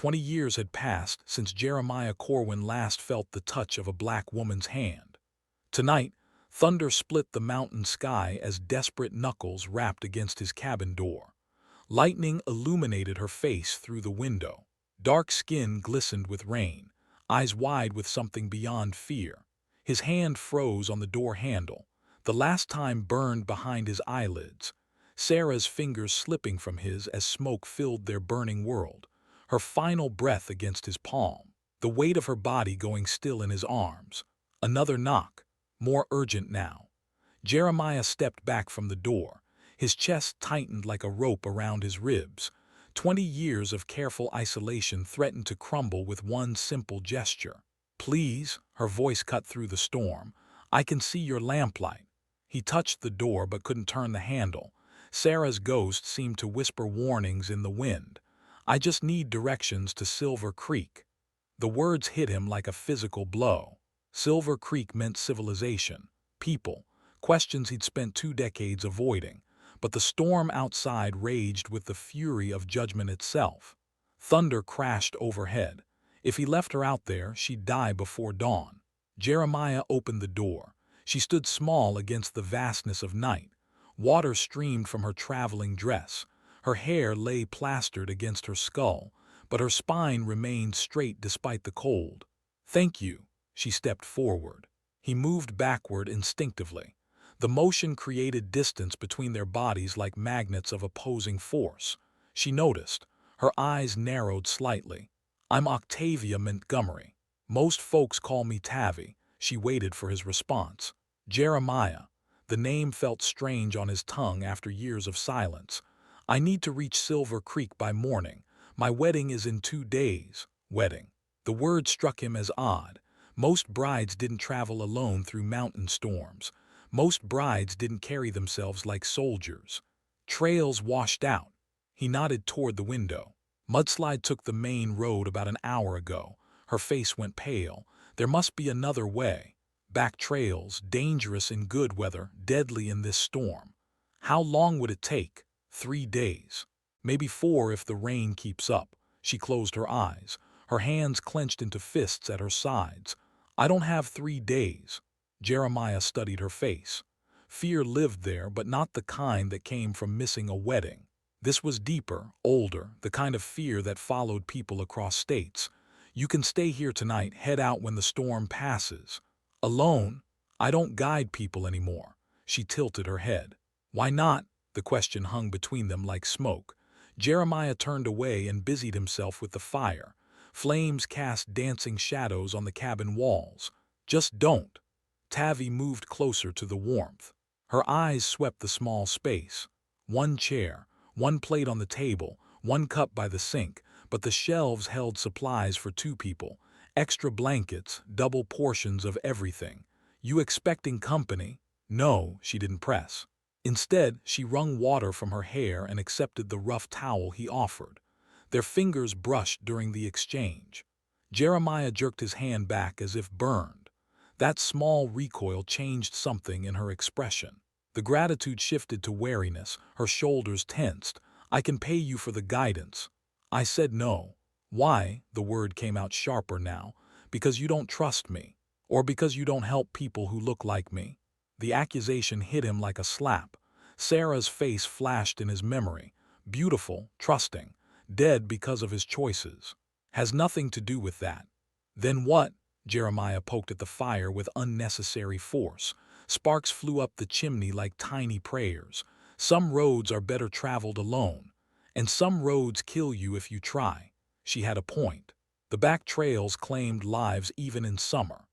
20 years had passed since Jeremiah Corwin last felt the touch of a black woman's hand. Tonight, thunder split the mountain sky as desperate knuckles rapped against his cabin door. Lightning illuminated her face through the window. Dark skin glistened with rain, eyes wide with something beyond fear. His hand froze on the door handle, the last time burned behind his eyelids. Sarah's fingers slipping from his as smoke filled their burning world, her final breath against his palm, the weight of her body going still in his arms. Another knock, more urgent now. Jeremiah stepped back from the door, his chest tightened like a rope around his ribs. 20 years of careful isolation threatened to crumble with one simple gesture. "Please," her voice cut through the storm, "I can see your lamplight." He touched the door but couldn't turn the handle. Sarah's ghost seemed to whisper warnings in the wind. "I just need directions to Silver Creek." The words hit him like a physical blow. Silver Creek meant civilization, people, questions he'd spent 2 decades avoiding. But the storm outside raged with the fury of judgment itself. Thunder crashed overhead. If he left her out there, she'd die before dawn. Jeremiah opened the door. She stood small against the vastness of night. Water streamed from her traveling dress. Her hair lay plastered against her skull, but her spine remained straight despite the cold. "Thank you." She stepped forward. He moved backward instinctively. The motion created distance between their bodies like magnets of opposing force. She noticed. Her eyes narrowed slightly. "I'm Octavia Montgomery. Most folks call me Tavi." She waited for his response. Jeremiah. The name felt strange on his tongue after years of silence. "I need to reach Silver Creek by morning. My wedding is in 2 days." Wedding. The word struck him as odd. Most brides didn't travel alone through mountain storms. Most brides didn't carry themselves like soldiers. Trails washed out. He nodded toward the window. "Mudslide took the main road about an hour ago." Her face went pale. "There must be another way. Back trails, dangerous in good weather, deadly in this storm." "How long would it take?" 3 days. "Maybe 4 if the rain keeps up." She closed her eyes, her hands clenched into fists at her sides. "I don't have 3 days." Jeremiah studied her face. Fear lived there, but not the kind that came from missing a wedding. This was deeper, older, the kind of fear that followed people across states. "You can stay here tonight, head out when the storm passes." "Alone?" "I don't guide people anymore." She tilted her head. "Why not?" The question hung between them like smoke. Jeremiah turned away and busied himself with the fire. Flames cast dancing shadows on the cabin walls. "Just don't." Tavi moved closer to the warmth. Her eyes swept the small space. One chair, one plate on the table, one cup by the sink, but the shelves held supplies for 2 people. Extra blankets, double portions of everything. "You expecting company?" "No," she didn't press. Instead, she wrung water from her hair and accepted the rough towel he offered. Their fingers brushed during the exchange. Jeremiah jerked his hand back as if burned. That small recoil changed something in her expression. The gratitude shifted to wariness, her shoulders tensed. "I can pay you for the guidance." I said no. "Why?" The word came out sharper now. "Because you don't trust me. Or because you don't help people who look like me." The accusation hit him like a slap. Sarah's face flashed in his memory. Beautiful, trusting, dead because of his choices. "Has nothing to do with that." "Then what?" Jeremiah poked at the fire with unnecessary force. Sparks flew up the chimney like tiny prayers. "Some roads are better traveled alone. And some roads kill you if you try." She had a point. The back trails claimed lives even in summer.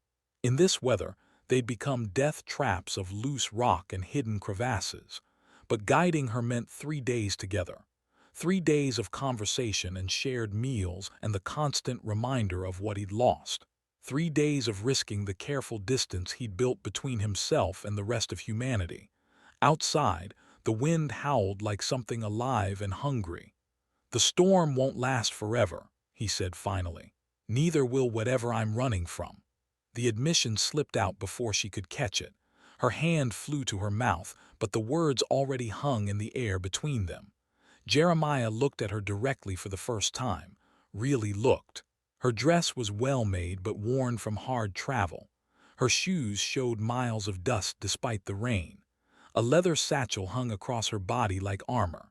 In this weather, they'd become death traps of loose rock and hidden crevasses. But guiding her meant 3 days together. 3 days of conversation and shared meals and the constant reminder of what he'd lost. 3 days of risking the careful distance he'd built between himself and the rest of humanity. Outside, the wind howled like something alive and hungry. "The storm won't last forever," he said finally. "Neither will whatever I'm running from." The admission slipped out before she could catch it. Her hand flew to her mouth, but the words already hung in the air between them. Jeremiah looked at her directly for the first time. really looked. Her dress was well made but worn from hard travel. Her shoes showed miles of dust despite the rain. A leather satchel hung across her body like armor.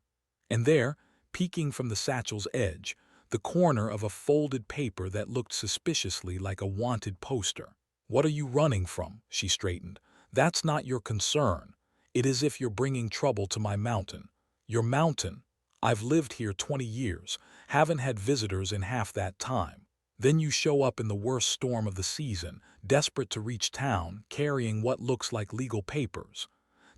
And there, peeking from the satchel's edge, the corner of a folded paper that looked suspiciously like a wanted poster. "What are you running from?" she straightened. "That's not your concern. It is if you're bringing trouble to my mountain." "Your mountain? I've lived here 20 years, haven't had visitors in half that time. Then you show up in the worst storm of the season, desperate to reach town, carrying what looks like legal papers."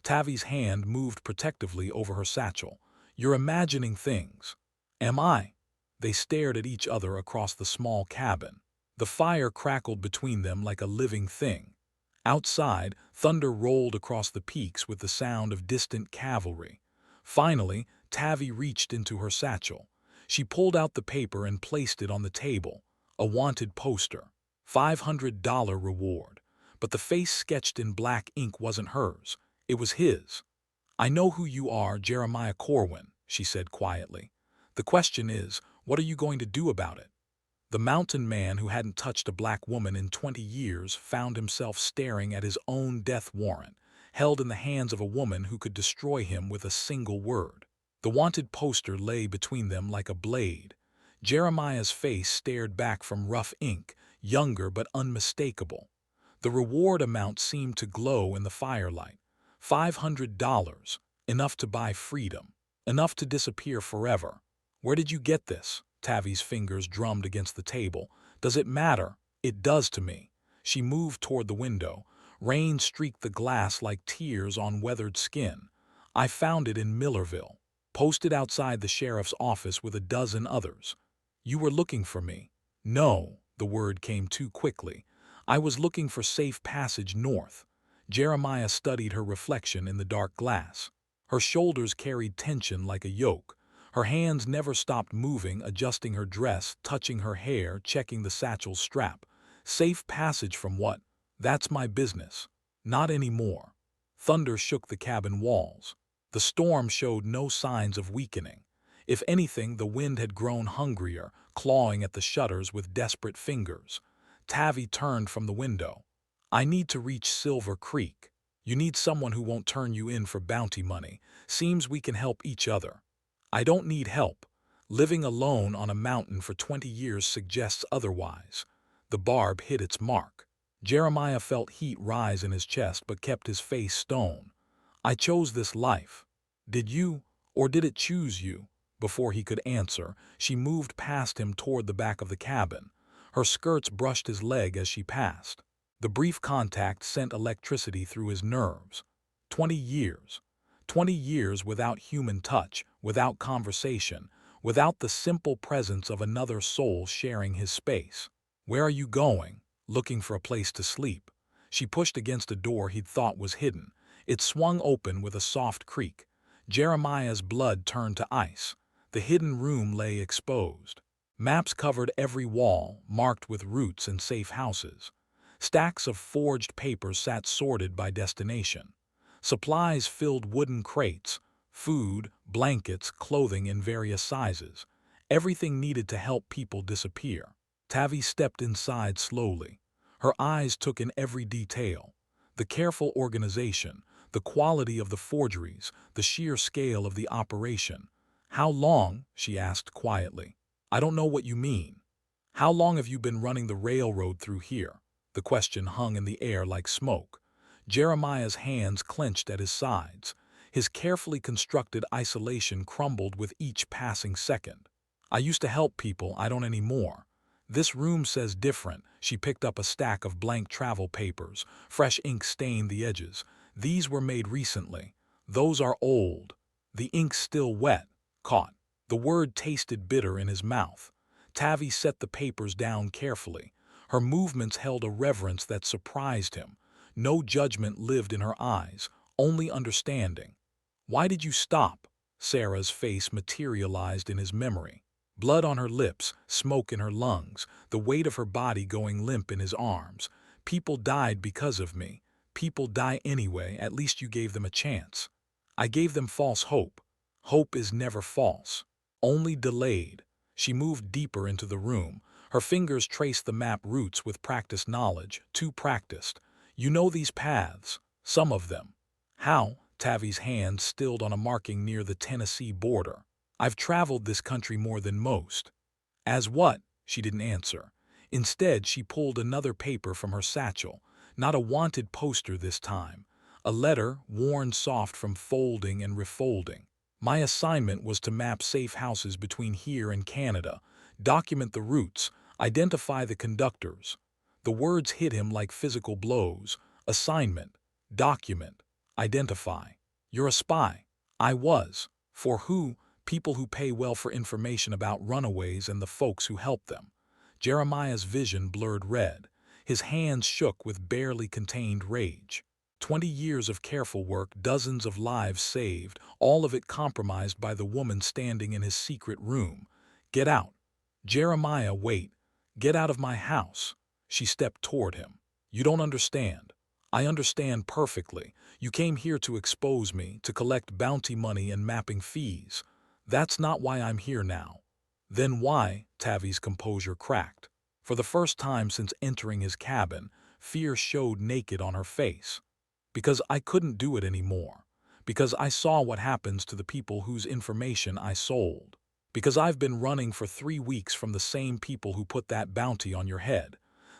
Tavi's hand moved protectively over her satchel. "You're imagining things." "Am I?" They stared at each other across the small cabin. The fire crackled between them like a living thing. Outside, thunder rolled across the peaks with the sound of distant cavalry. Finally, Tavi reached into her satchel. She pulled out the paper and placed it on the table. A wanted poster. $500 reward. But the face sketched in black ink wasn't hers. It was his. "I know who you are, Jeremiah Corwin," she said quietly. "The question is, what are you going to do about it?" The mountain man who hadn't touched a black woman in 20 years found himself staring at his own death warrant, held in the hands of a woman who could destroy him with a single word. The wanted poster lay between them like a blade. Jeremiah's face stared back from rough ink, younger but unmistakable. The reward amount seemed to glow in the firelight. $500, enough to buy freedom, enough to disappear forever. "Where did you get this?" Tavi's fingers drummed against the table. "Does it matter?" "It does to me." She moved toward the window. Rain streaked the glass like tears on weathered skin. "I found it in Millerville, posted outside the sheriff's office with a dozen others." "You were looking for me." "No," the word came too quickly. "I was looking for safe passage north." Jeremiah studied her reflection in the dark glass. Her shoulders carried tension like a yoke. Her hands never stopped moving, adjusting her dress, touching her hair, checking the satchel's strap. "Safe passage from what?" "That's my business." "Not anymore." Thunder shook the cabin walls. The storm showed no signs of weakening. If anything, the wind had grown hungrier, clawing at the shutters with desperate fingers. Tavi turned from the window. "I need to reach Silver Creek. You need someone who won't turn you in for bounty money. Seems we can help each other." "I don't need help. Living alone on a mountain for 20 years suggests otherwise." The barb hit its mark. Jeremiah felt heat rise in his chest but kept his face stone. "I chose this life." "Did you, or did it choose you?" Before he could answer, she moved past him toward the back of the cabin. Her skirts brushed his leg as she passed. The brief contact sent electricity through his nerves. 20 years. 20 years without human touch, without conversation, without the simple presence of another soul sharing his space. "Where are you going?" "Looking for a place to sleep." She pushed against a door he'd thought was hidden. It swung open with a soft creak. Jeremiah's blood turned to ice. The hidden room lay exposed. Maps covered every wall, marked with routes and safe houses. Stacks of forged papers sat sorted by destination. Supplies filled wooden crates, food, blankets, clothing in various sizes. Everything needed to help people disappear. Tavi stepped inside slowly. Her eyes took in every detail. The careful organization, the quality of the forgeries, the sheer scale of the operation. "How long?" she asked quietly. "I don't know what you mean." "How long have you been running the railroad through here?" The question hung in the air like smoke. Jeremiah's hands clenched at his sides. His carefully constructed isolation crumbled with each passing second. "I used to help people, I don't anymore." "This room says different." She picked up a stack of blank travel papers. Fresh ink stained the edges. "These were made recently." "Those are old." "The ink's still wet." Caught. The word tasted bitter in his mouth. Tavi set the papers down carefully. Her movements held a reverence that surprised him. No judgment lived in her eyes, only understanding. "Why did you stop?" Sarah's face materialized in his memory. Blood on her lips, smoke in her lungs, the weight of her body going limp in his arms. "People died because of me. People die anyway, at least you gave them a chance." "I gave them false hope." "Hope is never false. Only delayed." She moved deeper into the room. Her fingers traced the map routes with practiced knowledge, too practiced. You know these paths, some of them. How? Tavi's hand stilled on a marking near the Tennessee border. I've traveled this country more than most. As what? She didn't answer. Instead, she pulled another paper from her satchel, not a wanted poster this time. A letter, worn soft from folding and refolding. My assignment was to map safe houses between here and Canada, document the routes, identify the conductors. The words hit him like physical blows. Assignment, document, identify. You're a spy. I was. For who? People who pay well for information about runaways and the folks who help them. Jeremiah's vision blurred red. His hands shook with barely contained rage. 20 years of careful work, dozens of lives saved, all of it compromised by the woman standing in his secret room. Get out. Jeremiah, wait. Get out of my house. She stepped toward him. You don't understand. I understand perfectly. You came here to expose me, to collect bounty money and mapping fees. That's not why I'm here now. Then why? Tavi's composure cracked. For the first time since entering his cabin, fear showed naked on her face. Because I couldn't do it anymore. Because I saw what happens to the people whose information I sold. Because I've been running for 3 weeks from the same people who put that bounty on your head.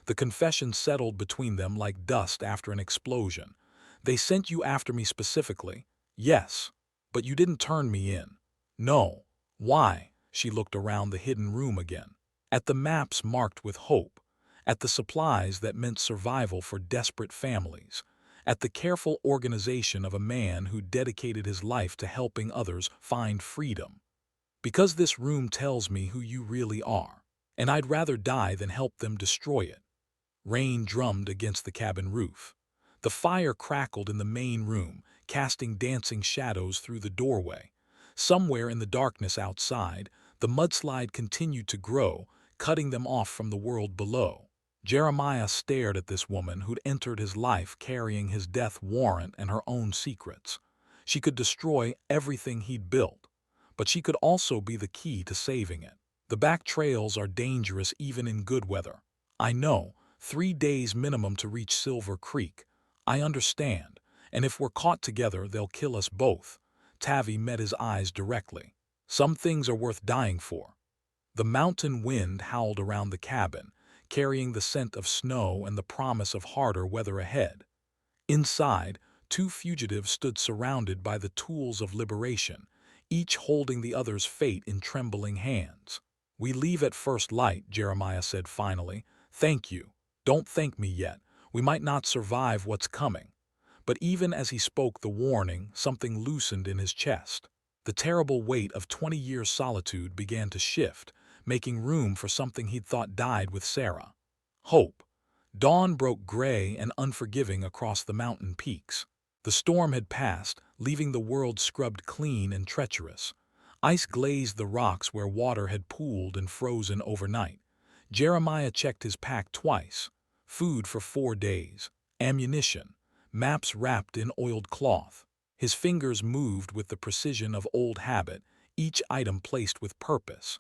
The confession settled between them like dust after an explosion. They sent you after me specifically. Yes. But you didn't turn me in. No. Why? She looked around the hidden room again. At the maps marked with hope. At the supplies that meant survival for desperate families. At the careful organization of a man who dedicated his life to helping others find freedom. Because this room tells me who you really are, and I'd rather die than help them destroy it. Rain drummed against the cabin roof. The fire crackled in the main room, casting dancing shadows through the doorway. Somewhere in the darkness outside, the mudslide continued to grow, cutting them off from the world below. Jeremiah stared at this woman who'd entered his life carrying his death warrant and her own secrets. She could destroy everything he'd built, but she could also be the key to saving it. The back trails are dangerous even in good weather. I know, 3 days minimum to reach Silver Creek. I understand, and if we're caught together, they'll kill us both. Tavi met his eyes directly. Some things are worth dying for. The mountain wind howled around the cabin, carrying the scent of snow and the promise of harder weather ahead. Inside, 2 fugitives stood surrounded by the tools of liberation, each holding the other's fate in trembling hands. We leave at first light, Jeremiah said finally. Thank you. Don't thank me yet. We might not survive what's coming. But even as he spoke the warning, something loosened in his chest. The terrible weight of 20 years' solitude began to shift, making room for something he'd thought died with Sarah. Hope. Dawn broke gray and unforgiving across the mountain peaks. The storm had passed, leaving the world scrubbed clean and treacherous. Ice glazed the rocks where water had pooled and frozen overnight. Jeremiah checked his pack twice. Food for 4 days. Ammunition. Maps wrapped in oiled cloth. His fingers moved with the precision of old habit, each item placed with purpose.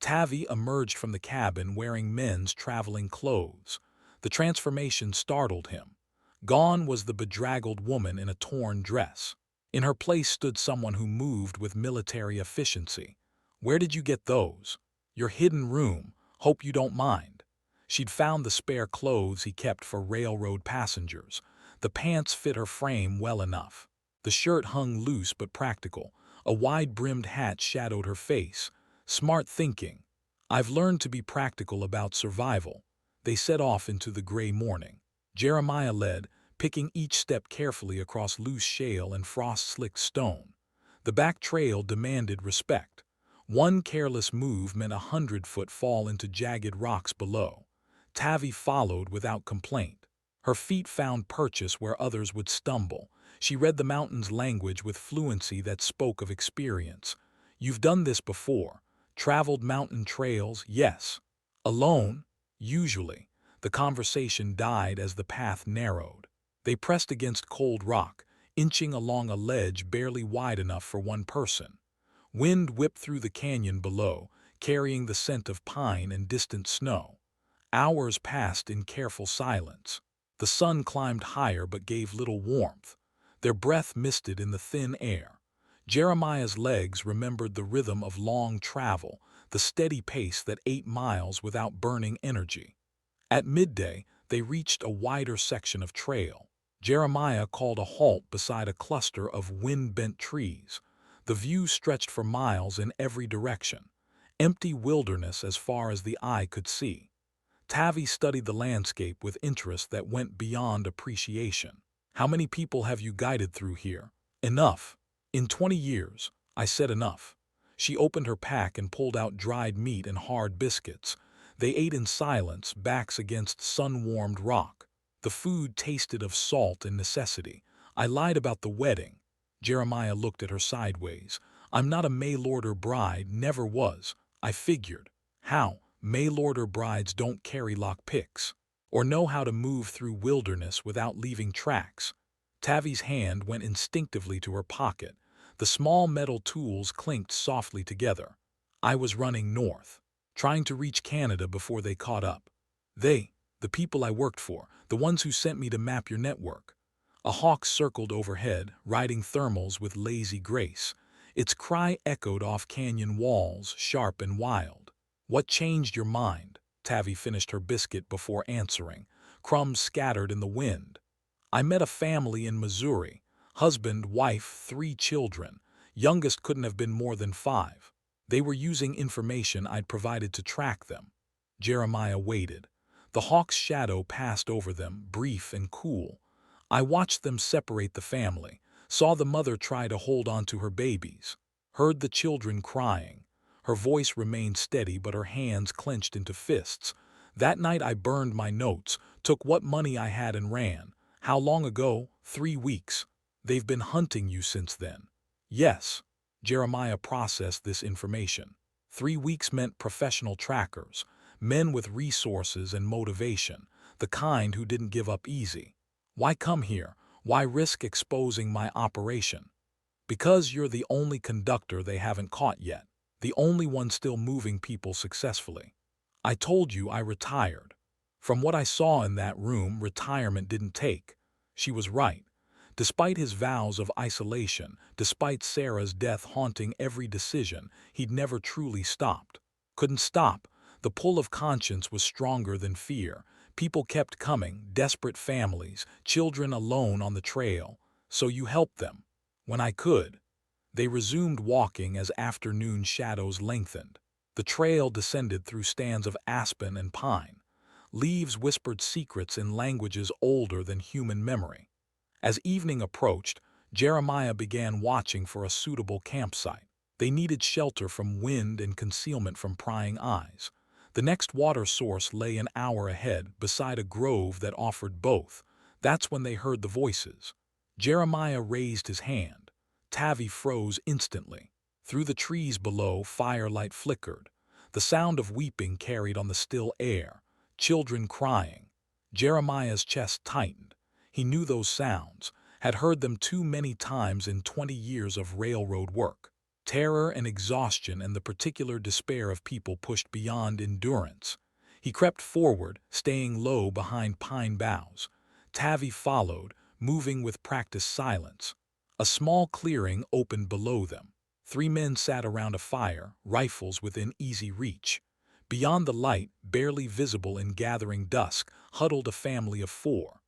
Tavi emerged from the cabin wearing men's traveling clothes. The transformation startled him. Gone was the bedraggled woman in a torn dress. In her place stood someone who moved with military efficiency. Where did you get those? Your hidden room. Hope you don't mind. She'd found the spare clothes he kept for railroad passengers. The pants fit her frame well enough. The shirt hung loose but practical. A wide-brimmed hat shadowed her face. Smart thinking. I've learned to be practical about survival. They set off into the gray morning. Jeremiah led, picking each step carefully across loose shale and frost-slicked stone. The back trail demanded respect. One careless move meant a 100-foot fall into jagged rocks below. Tavi followed without complaint. Her feet found purchase where others would stumble. She read the mountain's language with fluency that spoke of experience. You've done this before. Traveled mountain trails, yes. Alone? Usually. The conversation died as the path narrowed. They pressed against cold rock, inching along a ledge barely wide enough for one person. Wind whipped through the canyon below, carrying the scent of pine and distant snow. Hours passed in careful silence. The sun climbed higher but gave little warmth. Their breath misted in the thin air. Jeremiah's legs remembered the rhythm of long travel, the steady pace that 8 miles without burning energy. At midday, they reached a wider section of trail. Jeremiah called a halt beside a cluster of wind-bent trees. The view stretched for miles in every direction, empty wilderness as far as the eye could see. Tavi studied the landscape with interest that went beyond appreciation. "How many people have you guided through here?" "Enough. In 20 years, I said enough." She opened her pack and pulled out dried meat and hard biscuits. They ate in silence, backs against sun-warmed rock. The food tasted of salt and necessity. "I lied about the wedding." Jeremiah looked at her sideways. "I'm not a mail-order bride, never was. I figured. How? Mail-order brides don't carry lockpicks or know how to move through wilderness without leaving tracks." Tavi's hand went instinctively to her pocket. The small metal tools clinked softly together. "I was running north, trying to reach Canada before they caught up. The people I worked for, the ones who sent me to map your network." A hawk circled overhead, riding thermals with lazy grace. Its cry echoed off canyon walls, sharp and wild. "What changed your mind?" Tavi finished her biscuit before answering. Crumbs scattered in the wind. "I met a family in Missouri. Husband, wife, 3 children. Youngest couldn't have been more than 5. They were using information I'd provided to track them." Jeremiah waited. The hawk's shadow passed over them, brief and cool. "I watched them separate the family, saw the mother try to hold on to her babies, heard the children crying." Her voice remained steady, but her hands clenched into fists. "That night I burned my notes, took what money I had and ran." "How long ago?" 3 weeks. "They've been hunting you since then?" "Yes." Jeremiah processed this information. 3 weeks meant professional trackers, men with resources and motivation, the kind who didn't give up easy. "Why come here? Why risk exposing my operation?" "Because you're the only conductor they haven't caught yet, the only one still moving people successfully. I told you I retired. From what I saw in that room, retirement didn't take." She was right. Despite his vows of isolation, despite Sarah's death haunting every decision, he'd never truly stopped. Couldn't stop. The pull of conscience was stronger than fear. People kept coming, desperate families, children alone on the trail. "So you helped them?" "When I could." They resumed walking as afternoon shadows lengthened. The trail descended through stands of aspen and pine. Leaves whispered secrets in languages older than human memory. As evening approached, Jeremiah began watching for a suitable campsite. They needed shelter from wind and concealment from prying eyes. The next water source lay an hour ahead, beside a grove that offered both. That's when they heard the voices. Jeremiah raised his hand. Tavi froze instantly. Through the trees below, firelight flickered. The sound of weeping carried on the still air. Children crying. Jeremiah's chest tightened. He knew those sounds, had heard them too many times in 20 years of railroad work. Terror and exhaustion and the particular despair of people pushed beyond endurance. He crept forward, staying low behind pine boughs. Tavi followed, moving with practiced silence. A small clearing opened below them. 3 men sat around a fire, rifles within easy reach. Beyond the light, barely visible in gathering dusk, huddled a family of 4.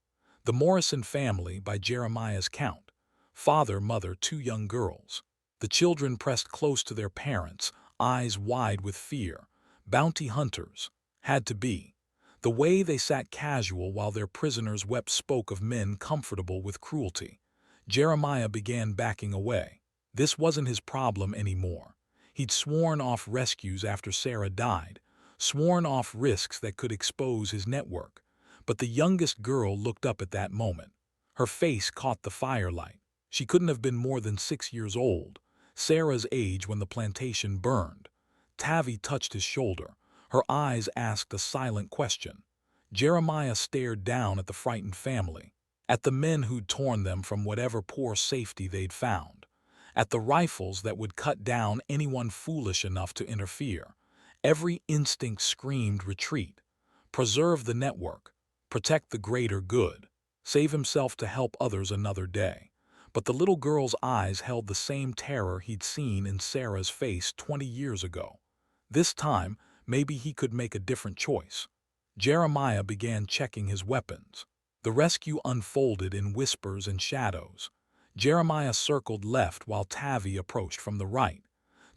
The Morrison family, by Jeremiah's count. Father, mother, 2 young girls. The children pressed close to their parents, eyes wide with fear. Bounty hunters. Had to be. The way they sat casual while their prisoners wept spoke of men comfortable with cruelty. Jeremiah began backing away. This wasn't his problem anymore. He'd sworn off rescues after Sarah died, sworn off risks that could expose his network. But the youngest girl looked up at that moment. Her face caught the firelight. She couldn't have been more than 6 years old, Sarah's age when the plantation burned. Tavi touched his shoulder. Her eyes asked a silent question. Jeremiah stared down at the frightened family, at the men who'd torn them from whatever poor safety they'd found, at the rifles that would cut down anyone foolish enough to interfere. Every instinct screamed retreat, preserve the network, protect the greater good, save himself to help others another day. But the little girl's eyes held the same terror he'd seen in Sarah's face 20 years ago. This time, maybe he could make a different choice. Jeremiah began checking his weapons. The rescue unfolded in whispers and shadows. Jeremiah circled left while Tavi approached from the right.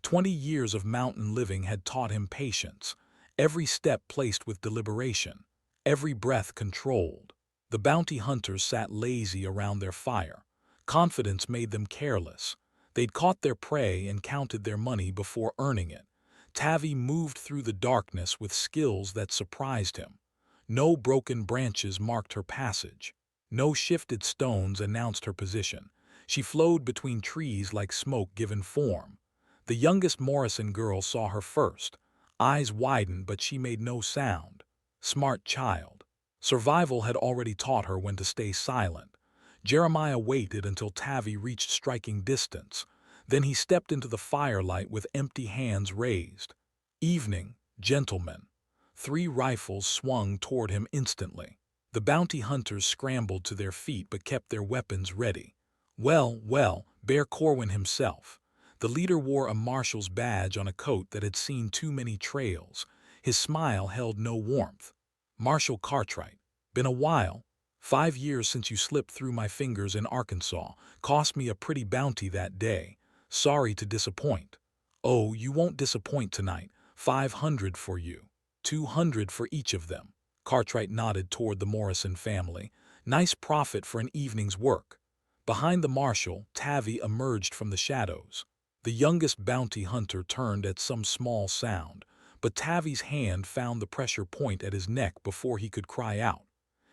20 years of mountain living had taught him patience, every step placed with deliberation, every breath controlled. The bounty hunters sat lazy around their fire. Confidence made them careless. They'd caught their prey and counted their money before earning it. Tavi moved through the darkness with skills that surprised him. No broken branches marked her passage. No shifted stones announced her position. She flowed between trees like smoke given form. The youngest Morrison girl saw her first. Eyes widened, but she made no sound. Smart child. Survival had already taught her when to stay silent. Jeremiah waited until Tavi reached striking distance. Then he stepped into the firelight with empty hands raised. Evening, gentlemen. 3 rifles swung toward him instantly. The bounty hunters scrambled to their feet but kept their weapons ready. Well, Bear Corwin himself. The leader wore a marshal's badge on a coat that had seen too many trails. His smile held no warmth. Marshal Cartwright. Been a while. 5 years since you slipped through my fingers in Arkansas. Cost me a pretty bounty that day. Sorry to disappoint. Oh, you won't disappoint tonight. 500 for you. 200 for each of them. Cartwright nodded toward the Morrison family. Nice profit for an evening's work. Behind the marshal, Tavi emerged from the shadows. The youngest bounty hunter turned at some small sound, but Tavi's hand found the pressure point at his neck before he could cry out.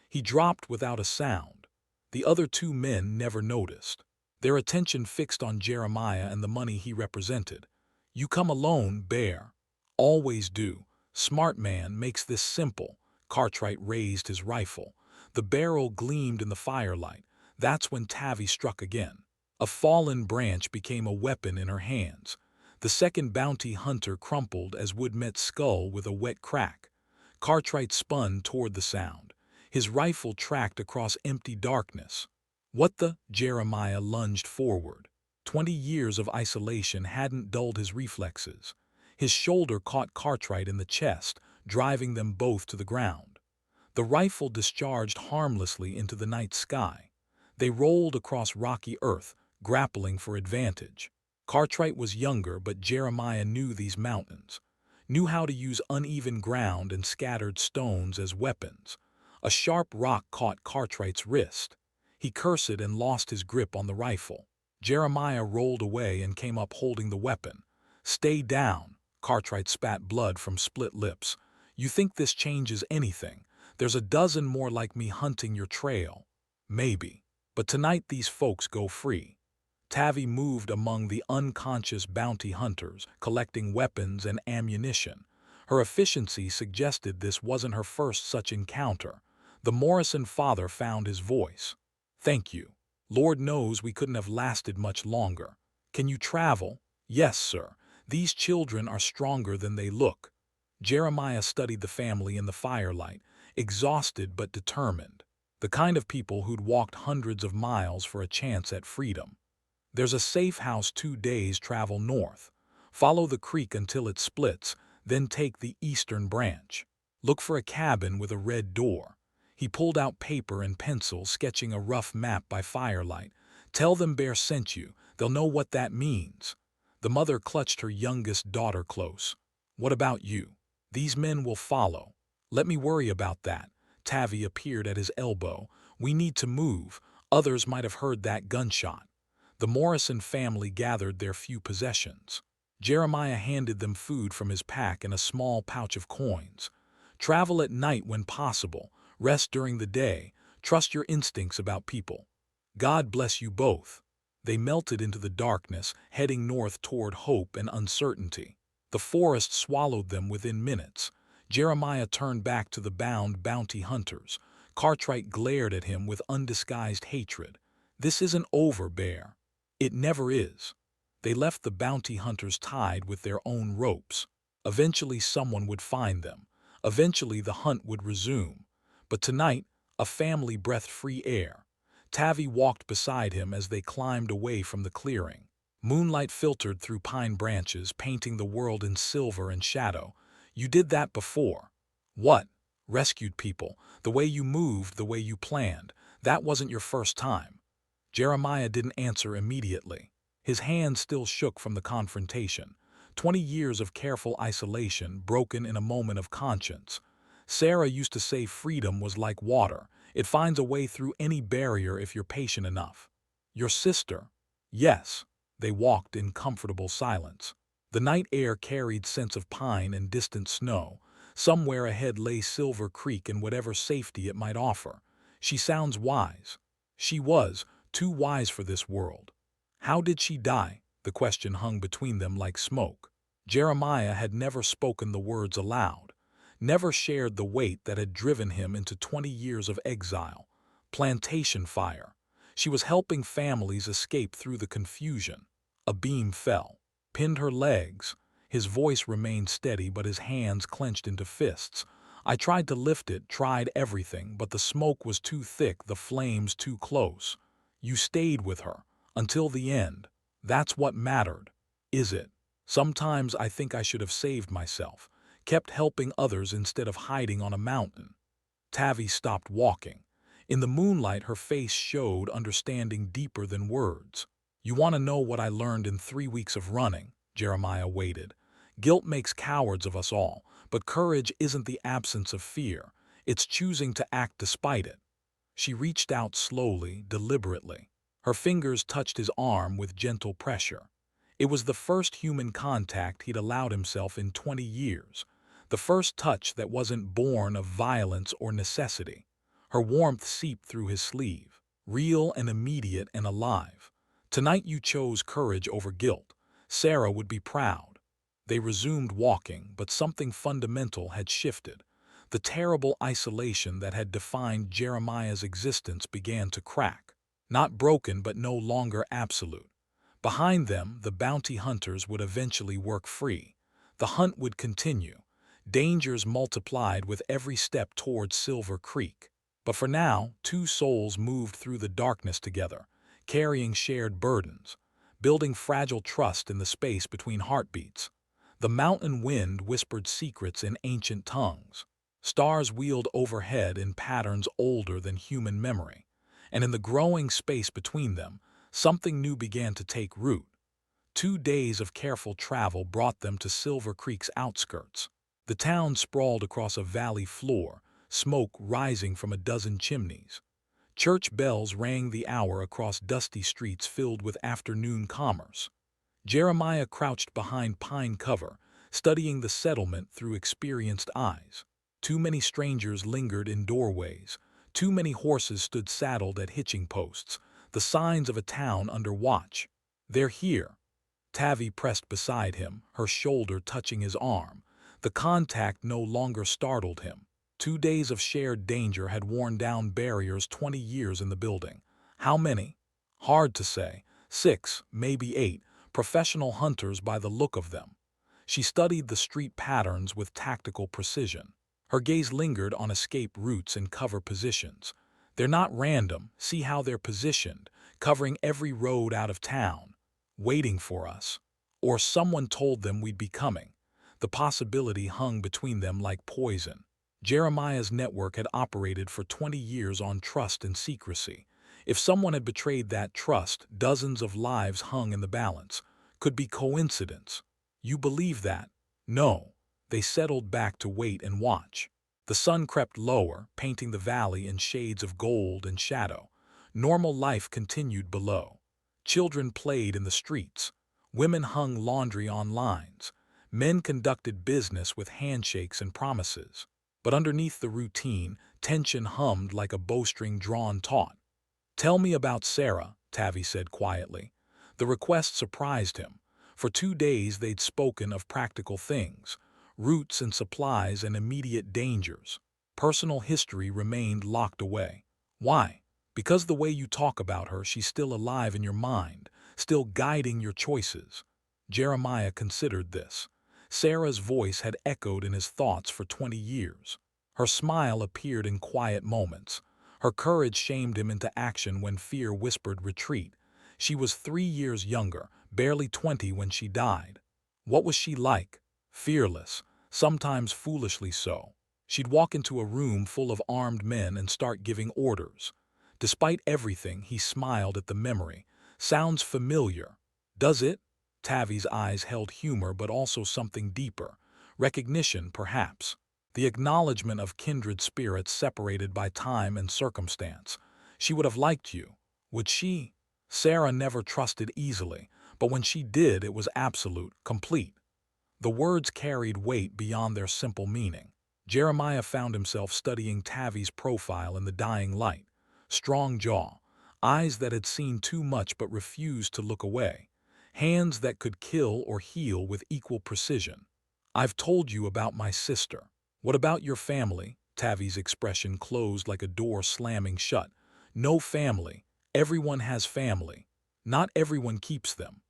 He dropped without a sound. The other 2 men never noticed, their attention fixed on Jeremiah and the money he represented. You come alone, Bear. Always do. Smart man makes this simple. Cartwright raised his rifle. The barrel gleamed in the firelight. That's when Tavi struck again. A fallen branch became a weapon in her hands. The second bounty hunter crumpled as wood met skull with a wet crack. Cartwright spun toward the sound. His rifle tracked across empty darkness. What the? Jeremiah lunged forward. 20 years of isolation hadn't dulled his reflexes. His shoulder caught Cartwright in the chest, driving them both to the ground. The rifle discharged harmlessly into the night sky. They rolled across rocky earth, grappling for advantage. Cartwright was younger, but Jeremiah knew these mountains, knew how to use uneven ground and scattered stones as weapons. A sharp rock caught Cartwright's wrist. He cursed and lost his grip on the rifle. Jeremiah rolled away and came up holding the weapon. Stay down. Cartwright spat blood from split lips. You think this changes anything? There's a dozen more like me hunting your trail. Maybe. But tonight these folks go free. Tavi moved among the unconscious bounty hunters, collecting weapons and ammunition. Her efficiency suggested this wasn't her first such encounter. The Morrison father found his voice. Thank you. Lord knows we couldn't have lasted much longer. Can you travel? Yes, sir. These children are stronger than they look. Jeremiah studied the family in the firelight, exhausted but determined. The kind of people who'd walked hundreds of miles for a chance at freedom. There's a safe house 2 days travel north. Follow the creek until it splits, then take the eastern branch. Look for a cabin with a red door. He pulled out paper and pencil, sketching a rough map by firelight. Tell them Bear sent you. They'll know what that means. The mother clutched her youngest daughter close. What about you? These men will follow. Let me worry about that. Tavi appeared at his elbow. We need to move. Others might have heard that gunshot. The Morrison family gathered their few possessions. Jeremiah handed them food from his pack and a small pouch of coins. Travel at night when possible. Rest during the day. Trust your instincts about people. God bless you both. They melted into the darkness, heading north toward hope and uncertainty. The forest swallowed them within minutes. Jeremiah turned back to the bound bounty hunters. Cartwright glared at him with undisguised hatred. This isn't over, Bear. It never is. They left the bounty hunters tied with their own ropes. Eventually someone would find them. Eventually the hunt would resume. But tonight, a family breathed free air. Tavi walked beside him as they climbed away from the clearing. Moonlight filtered through pine branches, painting the world in silver and shadow. You did that before. What? Rescued people. The way you moved, the way you planned. That wasn't your first time. Jeremiah didn't answer immediately. His hands still shook from the confrontation. 20 years of careful isolation, broken in a moment of conscience. Sarah used to say freedom was like water. It finds a way through any barrier if you're patient enough. Your sister? Yes. They walked in comfortable silence. The night air carried scents of pine and distant snow. Somewhere ahead lay Silver Creek and whatever safety it might offer. She sounds wise. She was, too wise for this world. How did she die? The question hung between them like smoke. Jeremiah had never spoken the words aloud, never shared the weight that had driven him into 20 years of exile. Plantation fire. She was helping families escape through the confusion. A beam fell, pinned her legs. His voice remained steady, but his hands clenched into fists. I tried to lift it, tried everything, but the smoke was too thick, the flames too close. You stayed with her, until the end. That's what mattered. Is it? Sometimes I think I should have saved myself, kept helping others instead of hiding on a mountain. Tavi stopped walking. In the moonlight, her face showed understanding deeper than words. You want to know what I learned in 3 weeks of running? Jeremiah waited. Guilt makes cowards of us all, but courage isn't the absence of fear. It's choosing to act despite it. She reached out slowly, deliberately. Her fingers touched his arm with gentle pressure. It was the first human contact he'd allowed himself in 20 years. The first touch that wasn't born of violence or necessity. Her warmth seeped through his sleeve, real and immediate and alive. Tonight you chose courage over guilt. Sarah would be proud. They resumed walking, but something fundamental had shifted. The terrible isolation that had defined Jeremiah's existence began to crack. Not broken, but no longer absolute. Behind them, the bounty hunters would eventually work free. The hunt would continue. Dangers multiplied with every step towards Silver Creek. But for now, two souls moved through the darkness together, carrying shared burdens, building fragile trust in the space between heartbeats. The mountain wind whispered secrets in ancient tongues. Stars wheeled overhead in patterns older than human memory. And in the growing space between them, something new began to take root. 2 days of careful travel brought them to Silver Creek's outskirts. The town sprawled across a valley floor, smoke rising from a dozen chimneys. Church bells rang the hour across dusty streets filled with afternoon commerce. Jeremiah crouched behind pine cover, studying the settlement through experienced eyes. Too many strangers lingered in doorways. Too many horses stood saddled at hitching posts, the signs of a town under watch. They're here. Tavi pressed beside him, her shoulder touching his arm. The contact no longer startled him. 2 days of shared danger had worn down barriers 20 years in the building. How many? Hard to say. 6, maybe 8, professional hunters by the look of them. She studied the street patterns with tactical precision. Her gaze lingered on escape routes and cover positions. They're not random. See how they're positioned, covering every road out of town, waiting for us. Or someone told them we'd be coming. The possibility hung between them like poison. Jeremiah's network had operated for 20 years on trust and secrecy. If someone had betrayed that trust, dozens of lives hung in the balance. Could be coincidence. You believe that? No. They settled back to wait and watch. The sun crept lower, painting the valley in shades of gold and shadow. Normal life continued below. Children played in the streets. Women hung laundry on lines. Men conducted business with handshakes and promises. But underneath the routine, tension hummed like a bowstring drawn taut. "Tell me about Sarah," Tavi said quietly. The request surprised him. For 2 days they'd spoken of practical things, routes and supplies and immediate dangers. Personal history remained locked away. Why? Because the way you talk about her, she's still alive in your mind, still guiding your choices. Jeremiah considered this. Sarah's voice had echoed in his thoughts for 20 years. Her smile appeared in quiet moments. Her courage shamed him into action when fear whispered retreat. She was 3 years younger, barely 20 when she died. What was she like? Fearless, sometimes foolishly so. She'd walk into a room full of armed men and start giving orders. Despite everything, he smiled at the memory. Sounds familiar. Does it? Tavi's eyes held humor but also something deeper. Recognition, perhaps. The acknowledgement of kindred spirits separated by time and circumstance. She would have liked you. Would she? Sarah never trusted easily, but when she did, it was absolute, complete. The words carried weight beyond their simple meaning. Jeremiah found himself studying Tavi's profile in the dying light. Strong jaw, eyes that had seen too much but refused to look away, hands that could kill or heal with equal precision. I've told you about my sister. What about your family? Tavi's expression closed like a door slamming shut. No family. Everyone has family. Not everyone keeps them.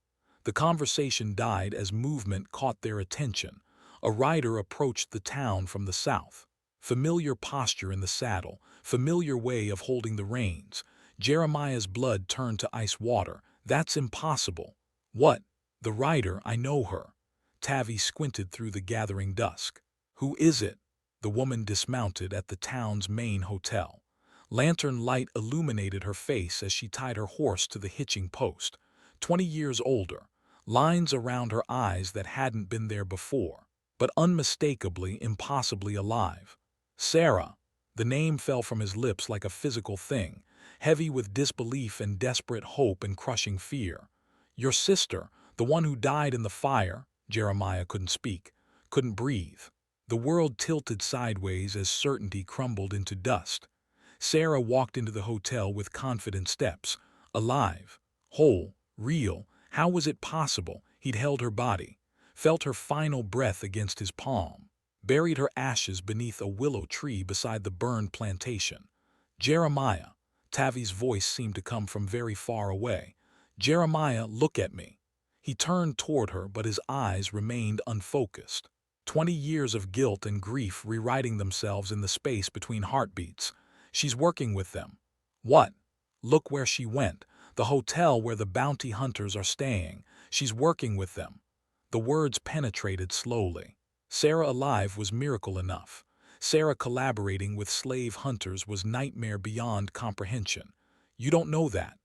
The conversation died as movement caught their attention. A rider approached the town from the south. Familiar posture in the saddle, familiar way of holding the reins. Jeremiah's blood turned to ice water. That's impossible. What? The rider, I know her. Tavi squinted through the gathering dusk. Who is it? The woman dismounted at the town's main hotel. Lantern light illuminated her face as she tied her horse to the hitching post. 20 years older. Lines around her eyes that hadn't been there before, but unmistakably, impossibly alive. Sarah. The name fell from his lips like a physical thing, heavy with disbelief and desperate hope and crushing fear. Your sister, the one who died in the fire. Jeremiah couldn't speak, couldn't breathe. The world tilted sideways as certainty crumbled into dust. Sarah walked into the hotel with confident steps. Alive, whole, real. How was it possible? He'd held her body, felt her final breath against his palm, buried her ashes beneath a willow tree beside the burned plantation. Jeremiah. Tavi's voice seemed to come from very far away. Jeremiah, look at me. He turned toward her, but his eyes remained unfocused. 20 years of guilt and grief rewriting themselves in the space between heartbeats. She's working with them. What? Look where she went. The hotel where the bounty hunters are staying. She's working with them. The words penetrated slowly. Sarah alive was miracle enough. Sarah collaborating with slave hunters was nightmare beyond comprehension. You don't know that.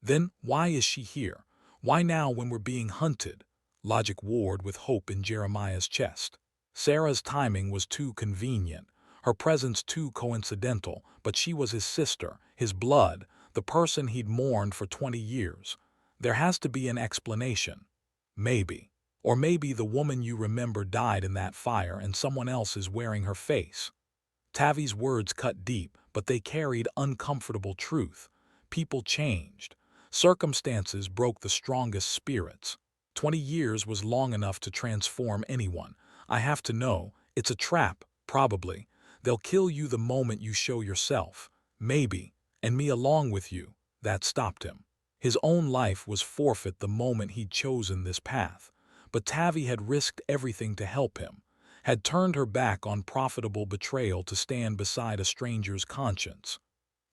Then why is she here? Why now when we're being hunted? Logic warred with hope in Jeremiah's chest. Sarah's timing was too convenient, her presence too coincidental, but she was his sister, his blood, the person he'd mourned for 20 years. There has to be an explanation. Maybe. Or maybe the woman you remember died in that fire and someone else is wearing her face. Tavi's words cut deep, but they carried uncomfortable truth. People changed. Circumstances broke the strongest spirits. 20 years was long enough to transform anyone. I have to know. It's a trap, probably. They'll kill you the moment you show yourself. Maybe. And me along with you. That stopped him. His own life was forfeit the moment he'd chosen this path. But Tavi had risked everything to help him, had turned her back on profitable betrayal to stand beside a stranger's conscience.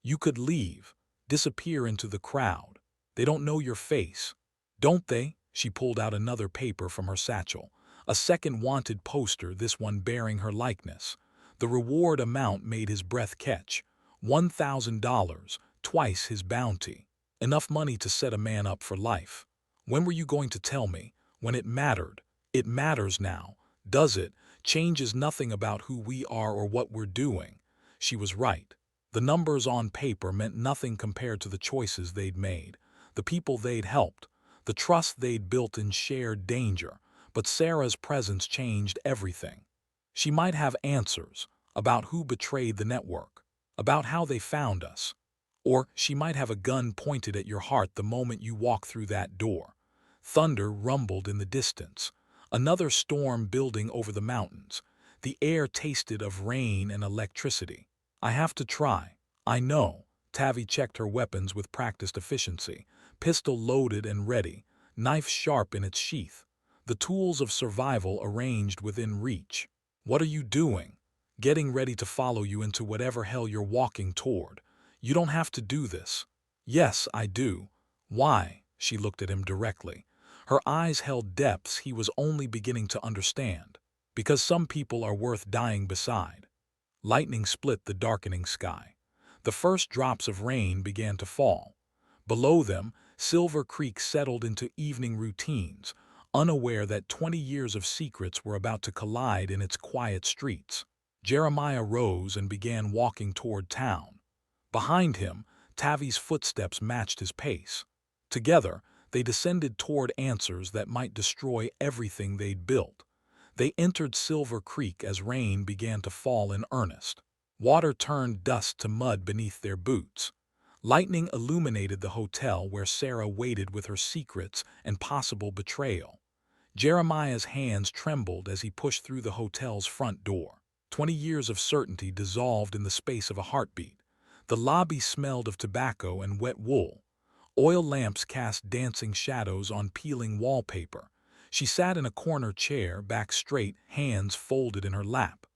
You could leave, disappear into the crowd. They don't know your face. Don't they? She pulled out another paper from her satchel. A second wanted poster, this one bearing her likeness. The reward amount made his breath catch. $1,000, twice his bounty. Enough money to set a man up for life. When were you going to tell me? When it mattered. It matters now. Does it? Change is nothing about who we are or what we're doing. She was right. The numbers on paper meant nothing compared to the choices they'd made, the people they'd helped, the trust they'd built in shared danger. But Sarah's presence changed everything. She might have answers about who betrayed the network, about how they found us. Or she might have a gun pointed at your heart the moment you walk through that door. Thunder rumbled in the distance. Another storm building over the mountains. The air tasted of rain and electricity. I have to try. I know. Tavi checked her weapons with practiced efficiency. Pistol loaded and ready, knife sharp in its sheath. the tools of survival arranged within reach. What are you doing? Getting ready to follow you into whatever hell you're walking toward. You don't have to do this. Yes, I do. Why? She looked at him directly. Her eyes held depths he was only beginning to understand. Because some people are worth dying beside. Lightning split the darkening sky. The first drops of rain began to fall. Below them, Silver Creek settled into evening routines, unaware that 20 years of secrets were about to collide in its quiet streets. Jeremiah rose and began walking toward town. Behind him, Tavi's footsteps matched his pace. Together, they descended toward answers that might destroy everything they'd built. They entered Silver Creek as rain began to fall in earnest. Water turned dust to mud beneath their boots. Lightning illuminated the hotel where Sarah waited with her secrets and possible betrayal. Jeremiah's hands trembled as he pushed through the hotel's front door. 20 years of certainty dissolved in the space of a heartbeat. The lobby smelled of tobacco and wet wool. Oil lamps cast dancing shadows on peeling wallpaper. She sat in a corner chair, back straight, hands folded in her lap.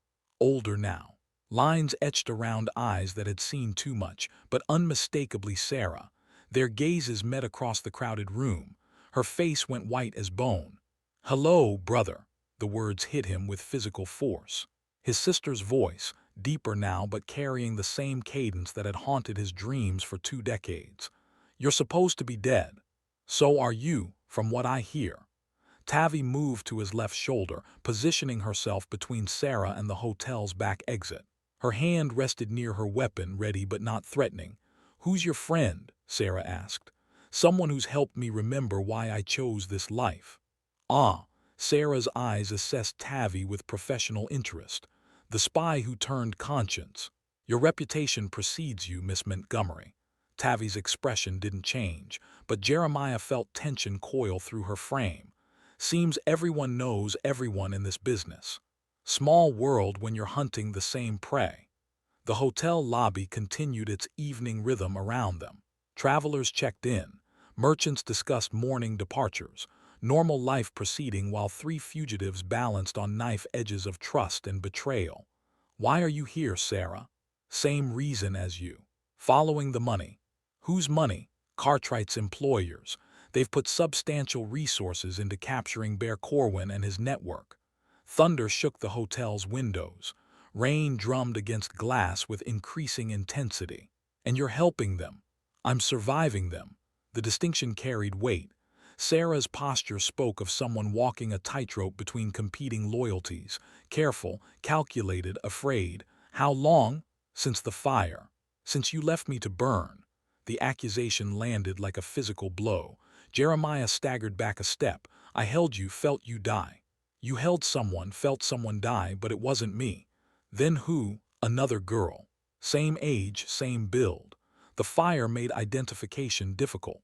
Older now. Lines etched around eyes that had seen too much, but unmistakably Sarah. Their gazes met across the crowded room. Her face went white as bone. "Hello, brother." The words hit him with physical force. His sister's voice, deeper now but carrying the same cadence that had haunted his dreams for 2 decades. "You're supposed to be dead. So are you, from what I hear." Tavi moved to his left shoulder, positioning herself between Sarah and the hotel's back exit. Her hand rested near her weapon, ready but not threatening. "Who's your friend?" Sarah asked. "Someone who's helped me remember why I chose this life." "Ah." Sarah's eyes assessed Tavi with professional interest. "The spy who turned conscience. Your reputation precedes you, Miss Montgomery." Tavi's expression didn't change, but Jeremiah felt tension coil through her frame. "Seems everyone knows everyone in this business. Small world when you're hunting the same prey." The hotel lobby continued its evening rhythm around them. Travelers checked in. Merchants discussed morning departures. Normal life proceeding while 3 fugitives balanced on knife edges of trust and betrayal. "Why are you here, Sarah?" "Same reason as you. Following the money." "Whose money?" "Cartwright's employers. They've put substantial resources into capturing Bear Corwin and his network." Thunder shook the hotel's windows. Rain drummed against glass with increasing intensity. "And you're helping them." "I'm surviving them." The distinction carried weight. Sarah's posture spoke of someone walking a tightrope between competing loyalties. Careful, calculated, afraid. "How long?" "Since the fire. Since you left me to burn." The accusation landed like a physical blow. Jeremiah staggered back a step. "I held you, felt you die." "You held someone, felt someone die, but it wasn't me." "Then who?" "Another girl. Same age, same build." The fire made identification difficult.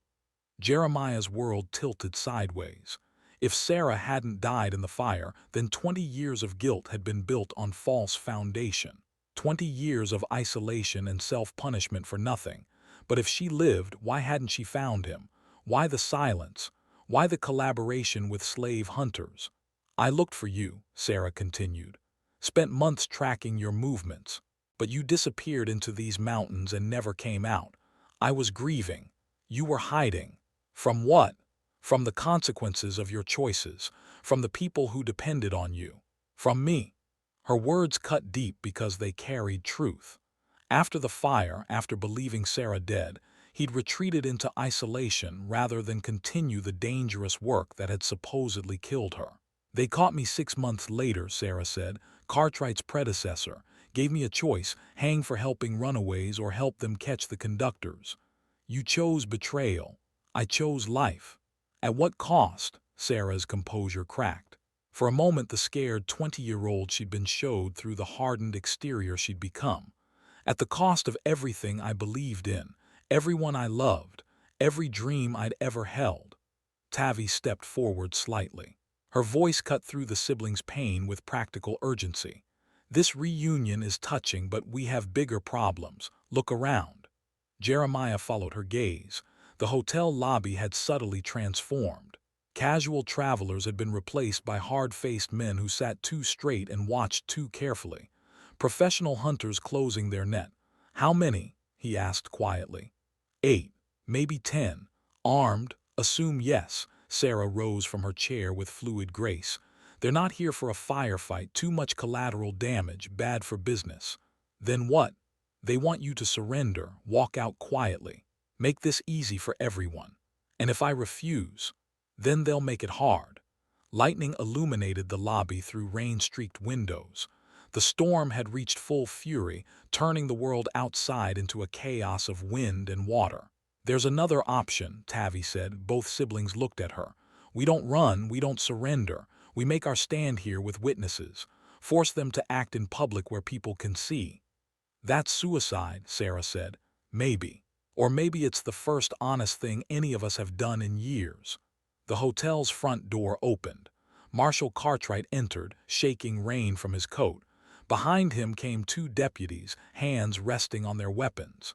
Jeremiah's world tilted sideways. If Sarah hadn't died in the fire, then 20 years of guilt had been built on false foundation. 20 years of isolation and self-punishment for nothing. But if she lived, why hadn't she found him? Why the silence? Why the collaboration with slave hunters? "I looked for you," Sarah continued. "Spent months tracking your movements. But you disappeared into these mountains and never came out. I was grieving. You were hiding. From what? From the consequences of your choices. From the people who depended on you. From me." Her words cut deep because they carried truth. After the fire, after believing Sarah dead, he'd retreated into isolation rather than continue the dangerous work that had supposedly killed her. "They caught me 6 months later," Sarah said. "Cartwright's predecessor. Gave me a choice, hang for helping runaways or help them catch the conductors. You chose betrayal. I chose life." "At what cost?" Sarah's composure cracked. For a moment the scared 20-year-old she'd been showed through the hardened exterior she'd become. "At the cost of everything I believed in, everyone I loved, every dream I'd ever held." Tavi stepped forward slightly. Her voice cut through the siblings' pain with practical urgency. "This reunion is touching, but we have bigger problems. Look around." Jeremiah followed her gaze. The hotel lobby had subtly transformed. Casual travelers had been replaced by hard-faced men who sat too straight and watched too carefully. Professional hunters closing their net. "How many?" he asked quietly. "8, maybe 10. Armed? Assume yes." Sarah rose from her chair with fluid grace. "They're not here for a firefight, too much collateral damage, bad for business." "Then what?" "They want you to surrender, walk out quietly. Make this easy for everyone. And if I refuse, then they'll make it hard." Lightning illuminated the lobby through rain-streaked windows. The storm had reached full fury, turning the world outside into a chaos of wind and water. "There's another option," Tavi said. Both siblings looked at her. "We don't run, we don't surrender. We make our stand here with witnesses. Force them to act in public where people can see." "That's suicide," Sarah said. "Maybe. Or maybe it's the first honest thing any of us have done in years." The hotel's front door opened. Marshal Cartwright entered, shaking rain from his coat. Behind him came 2 deputies, hands resting on their weapons.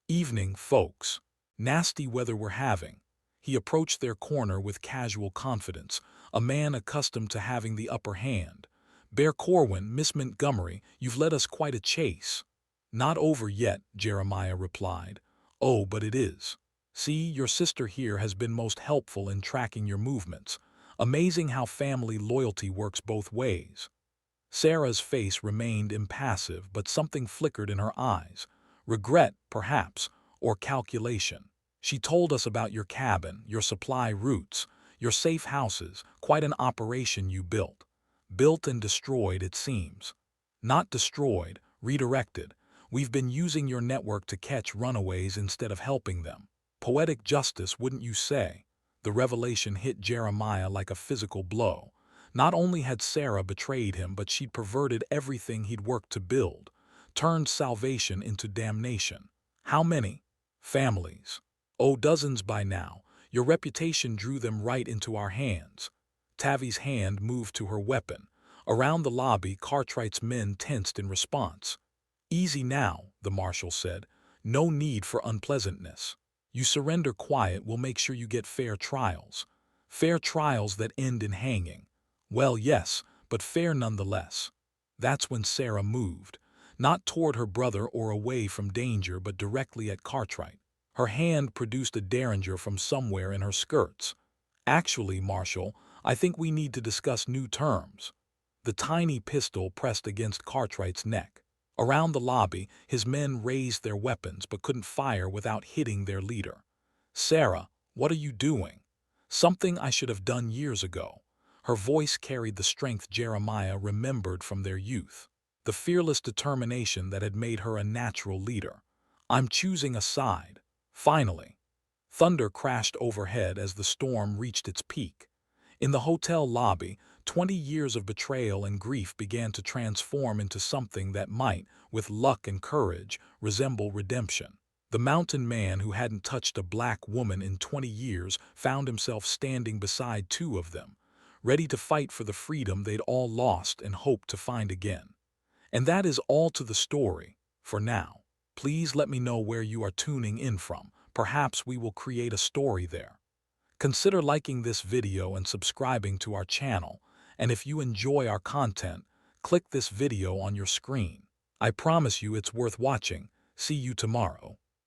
"Evening, folks. Nasty weather we're having." He approached their corner with casual confidence, a man accustomed to having the upper hand. "Bear Corwin, Miss Montgomery, you've led us quite a chase." "Not over yet," Jeremiah replied. "Oh, but it is. See, your sister here has been most helpful in tracking your movements. Amazing how family loyalty works both ways." Sarah's face remained impassive, but something flickered in her eyes. Regret, perhaps, or calculation. "She told us about your cabin, your supply routes, your safe houses, quite an operation you built." "Built and destroyed, it seems." "Not destroyed, redirected. We've been using your network to catch runaways instead of helping them." Poetic justice, wouldn't you say? The revelation hit Jeremiah like a physical blow. Not only had Sarah betrayed him, but she'd perverted everything he'd worked to build, turned salvation into damnation. "How many?" "Families. Oh, dozens by now. Your reputation drew them right into our hands." Tavi's hand moved to her weapon. Around the lobby, Cartwright's men tensed in response. "Easy now," the marshal said. "No need for unpleasantness. You surrender quiet, we'll make sure you get fair trials." "Fair trials that end in hanging." "Well, yes, but fair nonetheless." That's when Sarah moved. Not toward her brother or away from danger, but directly at Cartwright. Her hand produced a derringer from somewhere in her skirts. "Actually, Marshal, I think we need to discuss new terms." The tiny pistol pressed against Cartwright's neck. Around the lobby, his men raised their weapons but couldn't fire without hitting their leader. "Sarah, what are you doing?" "Something I should have done years ago." Her voice carried the strength Jeremiah remembered from their youth, the fearless determination that had made her a natural leader. "I'm choosing a side." Finally. Thunder crashed overhead as the storm reached its peak. In the hotel lobby, 20 years of betrayal and grief began to transform into something that might, with luck and courage, resemble redemption. The mountain man who hadn't touched a black woman in 20 years found himself standing beside 2 of them, ready to fight for the freedom they'd all lost and hoped to find again. And that is all to the story, for now. Please let me know where you are tuning in from. Perhaps we will create a story there. Consider liking this video and subscribing to our channel, and if you enjoy our content, click this video on your screen. I promise you it's worth watching. See you tomorrow.